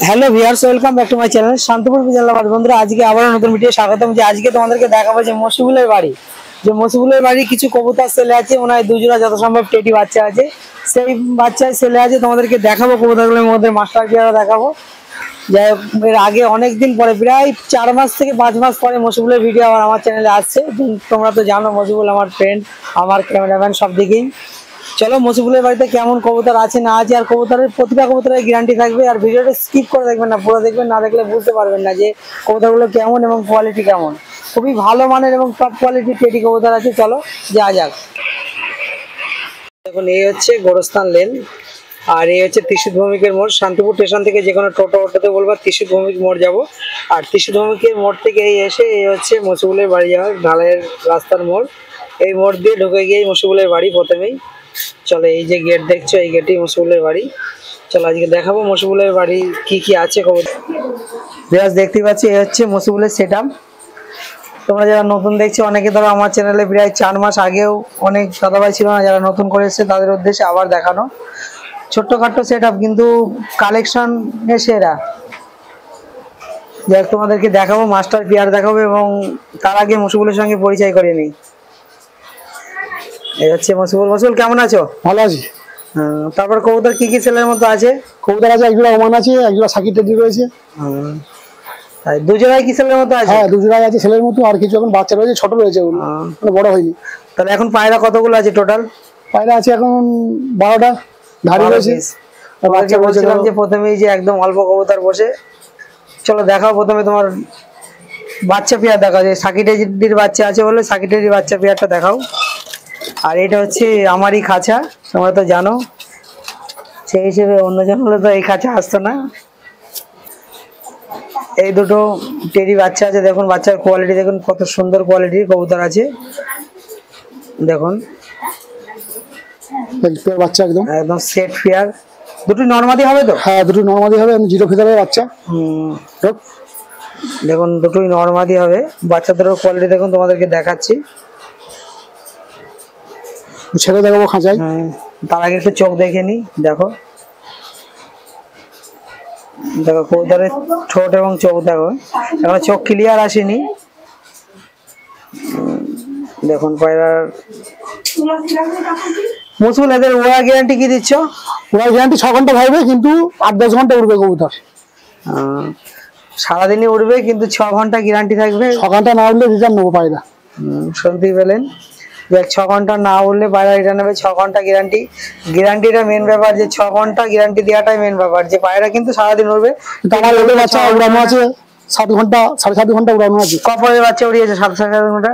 Hello viewers, welcome back to my channel Shantipur Bijalabad. বন্ধুরা, আজকে আবার নতুন ভিডিও স্বাগতম। যে আজকে তোমাদেরকে দেখাবো যে মসিবুলের বাড়ি, কিছু কবুতর সেলে আছে, মনে হয় দুজোড়া যত সম্ভব টেডি বাচ্চা আছে, সেই বাচ্চায় সেলে আছে। তোমাদেরকে দেখাবো কবুতরগুলোর মধ্যে মাস্টার পেয়ারা দেখাবো। যাই হোক, এর আগে অনেকদিন পরে, প্রায় 4 মাস থেকে 5 মাস পরে মসিবুলের ভিডিও আবার আমার চ্যানেলে আসছে। তোমরা তো জানো মসিবুল আমার ফ্রেন্ড, আমার ক্যামেরাম্যান সব দিকেই। চলো মসিবুলের বাড়িতে কেমন কবুতর আছে না আছে, আর কবুতরের প্রতিটা কবুতরের গ্যারান্টি থাকবে। আর ভিডিওটা স্কিপ করে দেখবেন না, পুরো দেখবেন, না দেখলে বুঝতে পারবেন না যে কবুতরগুলো কেমন এবং কোয়ালিটি কেমন। খুবই ভালো মানের এবং টপ কোয়ালিটির টেডি কবুতর আছে। চলো যাওয়া যাক। দেখুন, এই হচ্ছে গোরস্থান লেন, আর এই হচ্ছে ত্রিশুত ভৌমিকের মোড়। শান্তিপুর স্টেশন থেকে যে কোনো টোটো অটোতে বলবো ত্রিশুত ভৌমিক মোড় যাবো, আর ত্রিশুত ভৌমিকের মোড় থেকে এই এসে এই হচ্ছে মসিবুলের বাড়ি যাওয়ার ঢালাইয়ের রাস্তার মোড়। এই মোড় দিয়ে ঢুকে গিয়ে মসিবুলের বাড়ি প্রথমেই। চলো, এই যে গেট দেখছো, এই গেটই মসিবুলের বাড়ি। চলো আজকে দেখাবো মসিবুলের বাড়ি কি কি আছে কবুতর। বেশ দেখতে পাচ্ছি, এই হচ্ছে মসিবুলের সেটআপ। তোমরা যারা নতুন দেখছো, অনেকে ধরো আমার চ্যানেলে প্রায় 4 মাস আগেও অনেক দাদাভাই ছিল না, যারা নতুন করে এসেছে তাদের উদ্দেশ্যে আবার দেখানো। ছোট্টখাট্টো সেটআপ কিন্তু কালেকশন সেরা। যাই হোক, তোমাদেরকে দেখাবো মাস্টার পেয়ার দেখাবো, এবং তার আগে মসিবুলের সঙ্গে পরিচয় করে নিই। এই হচ্ছে মসিবুল। মসিবুল, কেমন আছো? ভালো আছি। তারপর কবুতর কি কি ছেলের মতো আছে? কবুতর আছে, একজোড়া ওমান আছে, একজোড়া সাকি টেডি রয়েছে। দুজোড়াই কি ছেলের মতো আছে? হ্যাঁ, দুজোড়াই আছে ছেলের মতো, আর কিছু এখন বাচ্চা রয়েছে, ছোট রয়েছে, ওগুলো বড় হয়নি। তাহলে এখন পায়রা কতগুলো আছে টোটাল? পায়রা আছে এখন 12টা, ধাড়ি রয়েছে। বাচ্চা বলছিলাম যে প্রথমেই যে একদম অল্প কবুতর বসে। চলো দেখাও, প্রথমে তোমার বাচ্চা পেয়ার দেখাও। যে সাকি টেডির বাচ্চা আছে বলে সাকি টেডির বাচ্চা পেয়ারটা দেখাও। আর এটা হচ্ছে আমারই খাঁচা, তোমরা তো জানো, সেই হিসেবে অন্যজন হলে তো এই খাঁচা আসতো না। এই দুটো টেডি বাচ্চা আছে, দেখুন বাচ্চার কোয়ালিটি দেখুন, কত সুন্দর কোয়ালিটির কবুতর আছে। দেখুন বাচ্চা একদম একদম সেট পেয়ার। দুটো নরমাদি হবে তো? হ্যাঁ, দুটো নরমাদি হবে, জিরো ফেদারের বাচ্চা। দেখুন দুটোই নরমাদি হবে। বাচ্চাদের কোয়ালিটি দেখুন, তোমাদেরকে দেখাচ্ছি, ছেড়ে দেখাবো খাঁচায়। তার আগে একটু চোখ দেখে নি। দেখো দেখো কবুতরের ঠোঁট এবং চোখ দেখো, এখন চোখ ক্লিয়ার আসেনি। দেখুন পায়রার মসিবুল, এদের ওড়া গ্যারান্টি কি দিচ্ছ? ওরা গ্যারান্টি 6 ঘন্টা ভাইবে, কিন্তু 8-10 ঘন্টা উঠবে কবুতর। সারাদিনই উঠবে, কিন্তু 6 ঘন্টা গ্যারান্টি থাকবে। 6 ঘন্টা না উঠলে রিটার্ন নেবো পায়রা। শুনতেই পেলেন, যে 6 ঘন্টা না উঠলে পায়রা রিটার্ন নেবে। 6 ঘন্টা গ্যারান্টি, গ্যারান্টিটা মেন ব্যাপার। যে 6 ঘন্টা গ্যারান্টি দেওয়াটাই মেন ব্যাপার, যে পায়রা কিন্তু সারাদিন উঠবে। আমার ওদের বাচ্চা উড়ানো আছে 7 ঘন্টা, 7.5 ঘন্টা উড়ানো আছে। কপরের বাচ্চা উড়িয়েছে 7-7 ঘন্টা।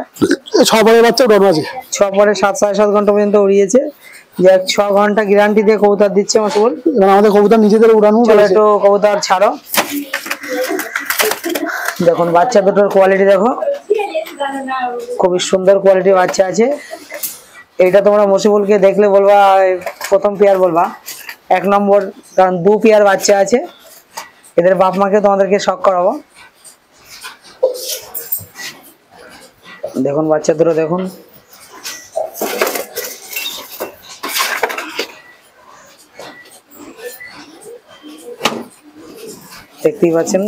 6 পরের বাচ্চা উড়ানো আছে, 6 পরে 7-7.5 ঘন্টা পর্যন্ত উড়িয়েছে। যে 6 ঘন্টা গ্যারান্টি দিয়ে কবুতর দিচ্ছে মসিবুল। আমাদের কবুতর নিজেদের উড়ানো। চলো একটু কবুতর ছাড়ো। দেখুন বাচ্চা দুটোর কোয়ালিটি দেখো, খুবই সুন্দর কোয়ালিটির বাচ্চা আছে। এইটা তোমরা মসিবুলকে দেখলে বলবা প্রথম পেয়ার বলবা 1 নম্বর, কারণ 2 পেয়ার বাচ্চা আছে। এদের বাপ মাকে তোমাদেরকে শক করাবো। দেখুন বাচ্চা দুটো দেখুন, দেখতেই পাচ্ছেন।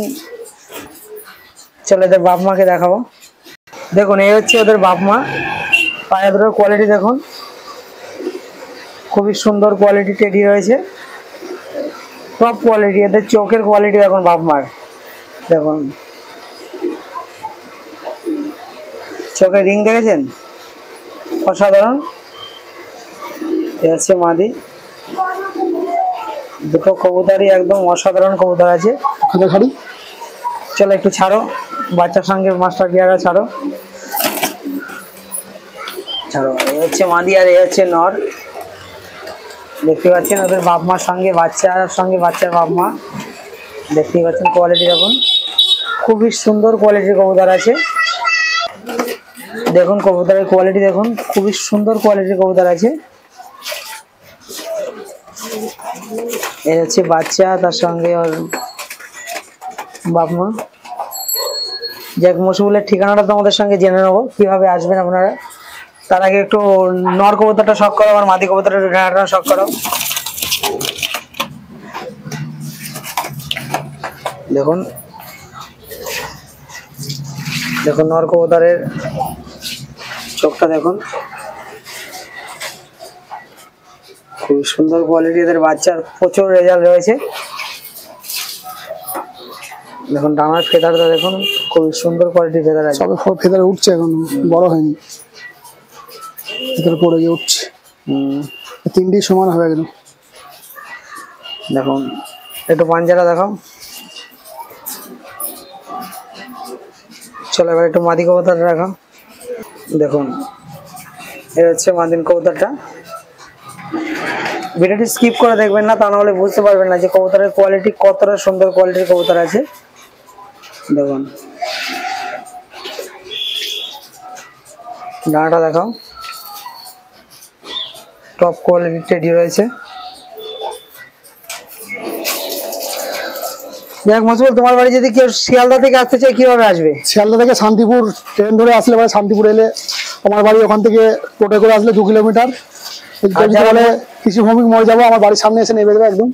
চলো এদের বাপ মাকে দেখাবো। দেখুন এই হচ্ছে ওদের বাপ মা। পায়ে দুটোর কোয়ালিটি দেখুন, খুবই সুন্দর কোয়ালিটি টেডি রয়েছে, টপ কোয়ালিটি। এদের চোখের কোয়ালিটি দেখুন বাপ মার, দেখুন চোখের রিং দেখেছেন, অসাধারণ। এ হচ্ছে মাদি। দুটো কবুতরই একদম অসাধারণ কবুতর আছে। চলো একটু ছাড়ো, বাচ্চার সঙ্গে মাস্টার পেয়ারা ছাড়ো ছাড়ো। এই হচ্ছে মাদি, আর এই হচ্ছে নর। দেখতে পাচ্ছেন ওদের বাপ মার সঙ্গে বাচ্চার সঙ্গে বাচ্চার বাপ মা। দেখতেই পাচ্ছেন কোয়ালিটি দেখুন, খুবই সুন্দর কোয়ালিটির কবুতর আছে। দেখুন কবুতরের কোয়ালিটি দেখুন, খুবই সুন্দর কোয়ালিটির কবুতর আছে। এই হচ্ছে বাচ্চা, তার সঙ্গে ওর বাপ মা। যাক, মসিবুলের ঠিকানাটা তোমাদের সঙ্গে জেনে নেবো, কিভাবে আসবেন আপনারা। তার আগে একটু নর কবুতরটা শখ করো, আর মাদি কবুতরটা ঠিকানাটা শখ করো। দেখুন দেখুন নর কবুতরের চোখটা দেখুন, খুব সুন্দর কোয়ালিটি, এদের বাচ্চার প্রচুর রেজাল্ট রয়েছে। দেখুন ডানার ফেদারটা দেখুন, খুব সুন্দর কোয়ালিটির ফেদার আছে। সবে ফেদারে উঠছে, এখন বড় হয়নি, ফেদার পড়ে গিয়ে উঠছে। তিনটি সমান হবে একদম। দেখুন একটু পাঞ্জাটা দেখাও। চলো এবার একটু মাদি কবুতরটা দেখাও। দেখুন এই হচ্ছে মাদিন কবুতরটা। ভিডিওটি স্কিপ করে দেখবেন না, তা নাহলে বুঝতে পারবেন না যে কবুতরের কোয়ালিটি কতটা সুন্দর কোয়ালিটির কবুতর আছে। দেখুন ডানাটা দেখাও, টপ কোয়ালিটির টেডি রয়েছে। দেখ মসুল, তোমার বাড়ি যদি কেউ শিয়ালদা থেকে আসতে চায় কিভাবে আসবে? শিয়ালদা থেকে শান্তিপুর ট্রেন ধরে আসলে পরে শান্তিপুর এলে আমার বাড়ি, ওখান থেকে টোটো করে আসলে 2 কিলোমিটার। বলে কৃষি ভূমিক মোড় যাবো, আমার বাড়ির সামনে এসে নেমে দেবে একদম।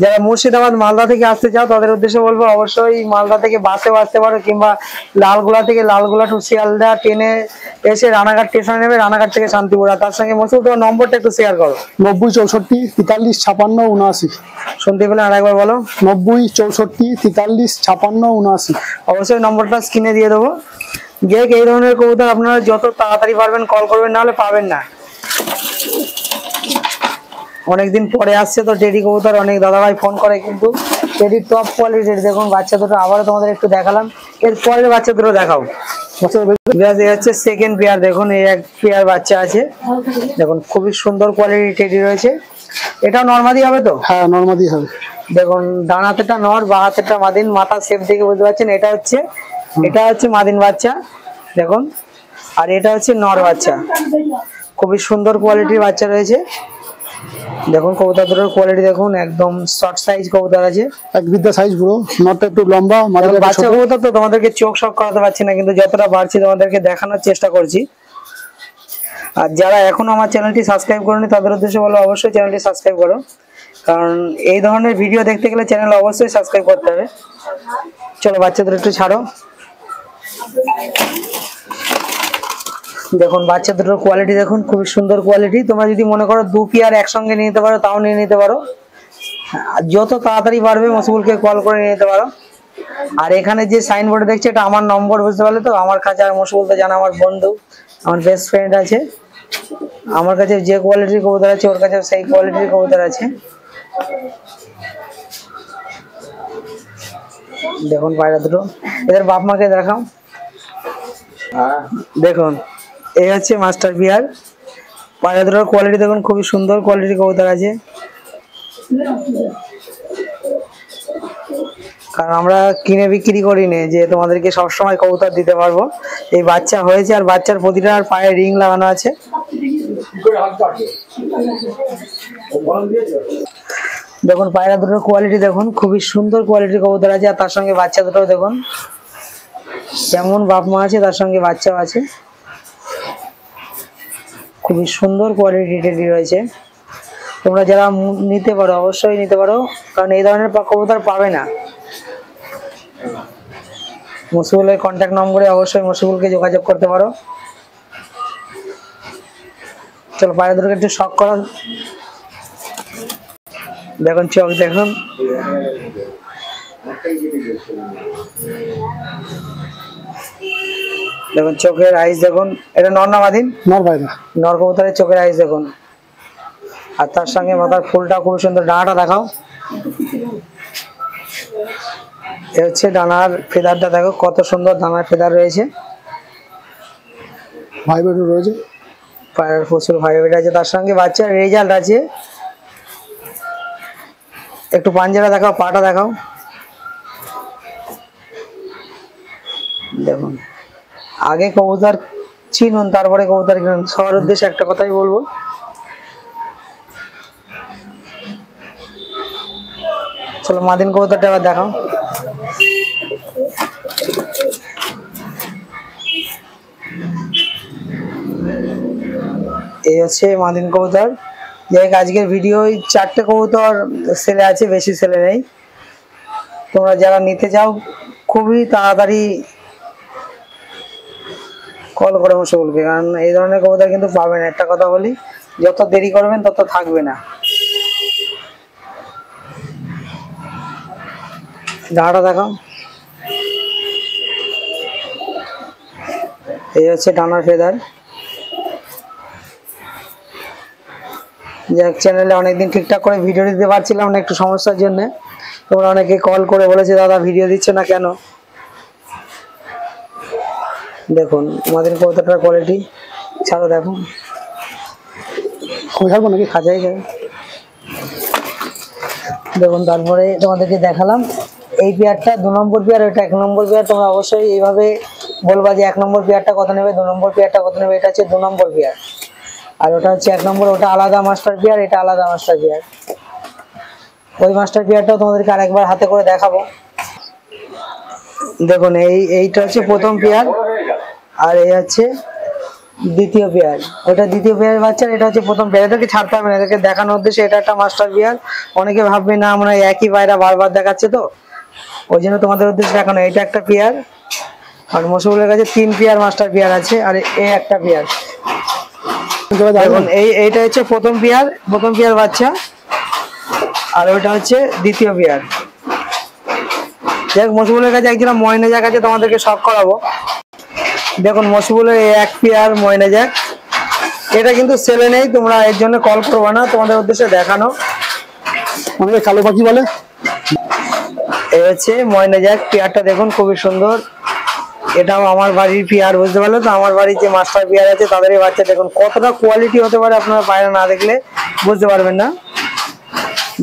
যারা মুর্শিদাবাদ মালদা থেকে আসতে চাও তাদের উদ্দেশ্যে বলবো অবশ্যই মালদা থেকে বাসেও আসতে পারো, কিংবা লালগোলা থেকে লালগোলা টু শিয়ালদা ট্রেনে এসে রানাঘাট স্টেশনে নেবে, রানাঘাট থেকে শান্তিপুর। আর তার সঙ্গে মসুল তোমার নম্বরটা একটু শেয়ার করো। 90 64 43 56 79। শুনতে পেলে আরেকবার বলো। 90 64 43 56 79। অবশ্যই নম্বরটা স্ক্রিনে দিয়ে দেবো। যে এই ধরনের কবুতর আপনারা যত তাড়াতাড়ি পারবেন কল করবেন, নাহলে পাবেন না। অনেকদিন পরে আসছে তো টেডি কবুতর, অনেক দাদাভাই ফোন করে, কিন্তু টেডির টপ কোয়ালিটির। দেখুন বাচ্চা দুটো আবারও তোমাদের একটু দেখালাম, এর পরের বাচ্চা দুটো দেখাও। হচ্ছে সেকেন্ড পেয়ার। দেখুন এই এক পেয়ার বাচ্চা আছে, দেখুন খুবই সুন্দর কোয়ালিটির টেডি রয়েছে। এটাও নরমাদি হবে তো? হ্যাঁ নরমাদি হবে। দেখুন ডান হাতেরটা নর, বাঁ হাতেরটা মাদিন। মাথার শেপ দেখে বুঝতে পারছেন এটা হচ্ছে মাদিন বাচ্চা দেখুন, আর এটা হচ্ছে নর বাচ্চা। খুবই সুন্দর কোয়ালিটির বাচ্চা রয়েছে। দেখুন কবুতর দুটোর কোয়ালিটি দেখুন, একদম শর্ট সাইজ কবুতর আছে, এক বিদ্যা সাইজ পুরো। নটটা একটু লম্বা, বাচ্চা কবুতর তো তোমাদেরকে চোখ শক করাতে পারছি না, কিন্তু যতটা পারছি তোমাদেরকে দেখানোর চেষ্টা করছি। আর যারা এখনো আমার চ্যানেলটি সাবস্ক্রাইব করেনি তাদের উদ্দেশ্যে বলবো অবশ্যই চ্যানেলটি সাবস্ক্রাইব করো, কারণ এই ধরনের ভিডিও দেখতে গেলে চ্যানেল অবশ্যই সাবস্ক্রাইব করতে হবে। চলো বাচ্চাদের একটু ছাড়ো। দেখুন বাচ্চা দুটোর কোয়ালিটি দেখুন, খুবই সুন্দর কোয়ালিটি। তোমরা যদি মনে করো 2 পেয়ার একসঙ্গে নিয়ে নিতে পারো তাও নিয়ে নিতে পারো, যত তাড়াতাড়ি পারবে মসুলকে কল করে নিয়ে নিতে পারো। আর এখানে যে সাইনবোর্ডে দেখছে এটা আমার নম্বর, বুঝতে পারলে তো? আমার কাছে আর মসুল তো জানা আমার বন্ধু, আমার বেস্ট ফ্রেন্ড আছে। আমার কাছে যে কোয়ালিটির কবুতর আছে ওর কাছে সেই কোয়ালিটির কবুতর আছে। দেখুন পায়রা দুটো, এদের বাপ মাকে দেখাও। দেখুন এই হচ্ছে মাস্টার বিয়ার। পায়রা দুটোর কোয়ালিটি দেখুন, খুবই সুন্দর কোয়ালিটির কবুতর আছে। কারণ আমরা কিনে বিক্রি করি না যে তোমাদেরকে সবসময় কবুতর দিতে পারবো। এই বাচ্চা হয়েছে আর বাচ্চার প্রতিটার পায়ে রিং লাগানো আছে। দেখুন পায়রা দুটোর কোয়ালিটি দেখুন, খুবই সুন্দর কোয়ালিটির কবুতর আছে। আর তার সঙ্গে বাচ্চা দুটো দেখুন, যেমন বাপ মা আছে তার সঙ্গে বাচ্চাও আছে। খুবই সুন্দর কোয়ালিটি রয়েছে। তোমরা যারা নিতে পারো অবশ্যই নিতে পারো, কারণ এই ধরনের কবুতর পাবে না। মসিবুলের কন্ট্যাক্ট নম্বরে অবশ্যই মসিবুলকে যোগাযোগ করতে পারো। চলো পায়রা দুটোকে একটু শক করো। দেখুন চোখ দেখুন, দেখুন চোখের আইস দেখুন। এটা নর না মাদিন? নর পায়রা। নর কবুতরের চোখের আইস দেখুন, আর তার সঙ্গে মাথার ফুলটা খুব সুন্দর। ডানাটা দেখাও। এ হচ্ছে ডানার ফেদারটা দেখো, কত সুন্দর ডানার ফেদার রয়েছে। ভাইব্রেটর রয়েছে, পায়ের প্রচুর ভাইব্রেট আছে। তার সঙ্গে বাচ্চার রেজাল্ট আছে। একটু পাঞ্জাটা দেখাও, পাটা দেখাও। দেখুন আগে কবুতর চিনুন তারপরে কবুতর কিনুন। সবার উদ্দেশ্যে একটা কথাই বলবো, চলো মাদিন কবুতরটা এবার দেখাও। এই হচ্ছে মাদিন কবুতর। আজকের ভিডিও 4টে কবুতর সেলে আছে, বেশি সেলে নেই। তোমরা যারা নিতে চাও খুবই তাড়াতাড়ি কল করে মশগুলকে, কারণ এই ধরনের কবুতর কিন্তু পাবেন। একটা কথা বলি, যত দেরি করবেন তত থাকবে না। ডানাটা দেখাও, এই হচ্ছে ডানার ফেদার। যাক, চ্যানেলে অনেকদিন ঠিকঠাক করে ভিডিও দিতে পারছিলাম না, একটু সমস্যার জন্য। তোমরা অনেকে কল করে বলেছে দাদা ভিডিও দিচ্ছ না কেন। দেখুন আমাদের কবুতরটার কোয়ালিটি, ছাড়ো দেখো, ছাড়বো নাকি? খাঁচাই যাবে। দেখুন তারপরে তোমাদেরকে দেখালাম এই পেয়ারটা 2 নম্বর পেয়ার, ওইটা 1 নম্বর পেয়ার। তোমরা অবশ্যই এইভাবে বলবা যে 1 নম্বর পেয়ারটা কত নেবে, 2 নম্বর পেয়ারটা কত নেবে। এটা হচ্ছে 2 নম্বর পেয়ার, আর ওটা হচ্ছে 1 নম্বর। ওটা আলাদা মাস্টার পেয়ার, এটা আলাদা মাস্টার পেয়ার। ওই মাস্টার পেয়ারটাও তোমাদেরকে আরেকবার হাতে করে দেখাবো। দেখুন এইটা হচ্ছে প্রথম পেয়ার, আর এই হচ্ছে দ্বিতীয় পেয়ার। ওটা দ্বিতীয় পেয়ার বাচ্চা, এটা হচ্ছে প্রথম পেয়ার। এটাকে ছাড়তে হবে না, এটাকে দেখানোর উদ্দেশ্যে। এটা একটা মাস্টার পেয়ার। অনেকে ভাববে না আমরা একই পায়রা বারবার দেখাচ্ছে, তো ওই জন্য তোমাদের উদ্দেশ্যে দেখানো। এটা একটা পেয়ার, আর মশগুলের কাছে 3 পেয়ার মাস্টার পেয়ার আছে, আর এই একটা পেয়ার। দেখুন এইটা হচ্ছে প্রথম পেয়ার বাচ্চা, আর ওইটা হচ্ছে দ্বিতীয় পেয়ার। দেখ, মশগুলের কাছে একজন ময়না জ্যাক আছে, তোমাদেরকে শখ করাবো। দেখুন মশগুলের এই 1 পেয়ার ময়না জ্যাক, এটা কিন্তু সেলে নেই, তোমরা এর জন্য কল করবে না, তোমাদের উদ্দেশ্যে দেখানো। অনেকে কালো পাখি বলে। এই হচ্ছে ময়না জ্যাক পেয়ারটা, দেখুন খুবই সুন্দর। এটাও আমার বাড়ির পেয়ার, বুঝতে পারলো তো? আমার বাড়ির যে মাস্টার পেয়ার আছে তাদের এই বাচ্চা দেখুন কতটা কোয়ালিটি হতে পারে, আপনারা পায়রা না দেখলে বুঝতে পারবেন না।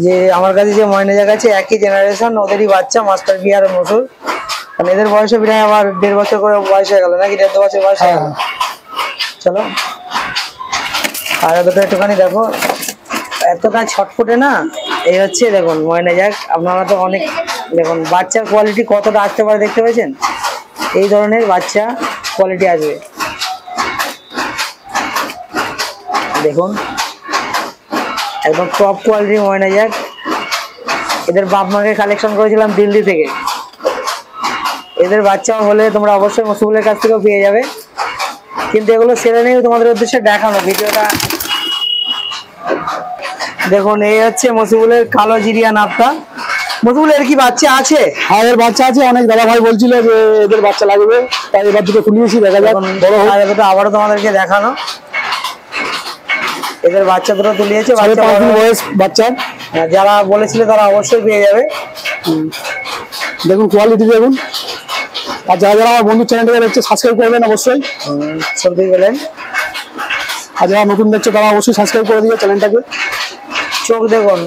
যে আমার কাছে যে ময়না জ্যাক আছে একই জেনারেশন, ওদেরই বাচ্চা মাস্টার পেয়ার আর মসুর। মানে এদের বয়সে প্রায় আমার 1.5 বছর করে বয়স হয়ে গেল, নাকি 1.5 বছর বয়স হয়ে গেল। চলো আর দুটো একটুখানি দেখো, এতটা ছটফটে না। এই হচ্ছে দেখুন ময়না জ্যাক। আপনারা তো অনেক দেখুন বাচ্চার কোয়ালিটি কতটা আসতে পারে, দেখতে পেয়েছেন? এই ধরনের বাচ্চা কোয়ালিটি আসবে। দেখুন একদম টপ কোয়ালিটির ময়না জ্যাক। এদের বাপ মাকে কালেকশন করেছিলাম দিল্লি থেকে। এদের বাচ্চা হলে তোমরা অবশ্যই মশগুলের কাছ থেকেও পেয়ে যাবে, কিন্তু এগুলো সেরে নেই, তোমাদের উদ্দেশ্যে দেখানো ভিডিওটা। দেখুন এই হচ্ছে মশগুলের কালো জিরিয়া নাপটা। মশগুলের কি বাচ্চা আছে? হ্যাঁ, এর বাচ্চা আছে। অনেক দাদা ভাই বলছিল যে এদের বাচ্চা লাগবে, তাই এবার দুটো তুলিয়েছি, দেখা যাক বড় হোক। আবারও তোমাদেরকে দেখানো, এদের বাচ্চা দুটো তুলিয়েছে। বয়স বাচ্চার, যারা বলেছিল তারা অবশ্যই পেয়ে যাবে। দেখুন কোয়ালিটি দেখুন। আর যারা যারা আমার বন্ধুর চ্যানেলটাকে দেখছে সাবস্ক্রাইব করবেন অবশ্যই। সত্যি বলেন, আর যারা নতুন দেখছে তারা অবশ্যই সাবস্ক্রাইব করে দিবে চ্যানেলটাকে। চোখ দেখুন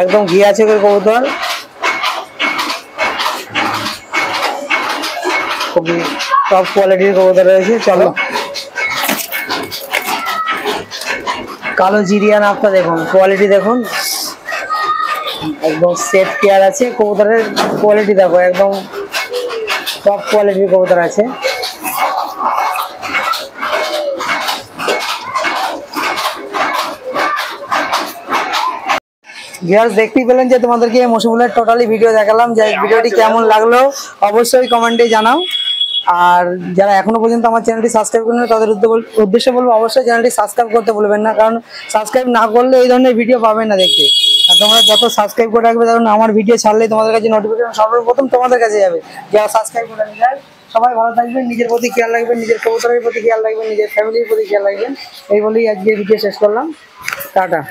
একদম ঘিয়া চোখের কবুতর, খুবই টপ কোয়ালিটির কবুতর রয়েছে। চলো কালো জিরিয়ান আপটা দেখুন, কোয়ালিটি দেখুন, একদম সেট পেয়ার আছে। কবুতরের কোয়ালিটি দেখো, একদম টপ কোয়ালিটির কবুতর আছে। ভিউয়ার্স দেখতেই পেলেন যে তোমাদেরকে মশগুলের টোটালি ভিডিও দেখালাম। যে ভিডিওটি কেমন লাগলো অবশ্যই কমেন্টে জানাও। আর যারা এখনো পর্যন্ত আমার চ্যানেলটি সাবস্ক্রাইব করেনি তাদের উদ্দেশ্যে বলবো অবশ্যই চ্যানেলটি সাবস্ক্রাইব করতে ভুলবেন না, কারণ সাবস্ক্রাইব না করলে এই ধরনের ভিডিও পাবেন না দেখতে। আর তোমরা যত সাবস্ক্রাইব করে রাখবে, তখন আমার ভিডিও ছাড়লেই তোমাদের কাছে নোটিফিকেশন সর্বপ্রথম তোমাদের কাছে যাবে। যারা সাবস্ক্রাইব করে যায় সবাই ভালো থাকবেন, নিজের প্রতি খেয়াল রাখবেন, নিজের কবুতরের প্রতি খেয়াল রাখবেন, নিজের ফ্যামিলির প্রতি খেয়াল রাখবেন। এই বলেই আজকের ভিডিও শেষ করলাম। টাটা।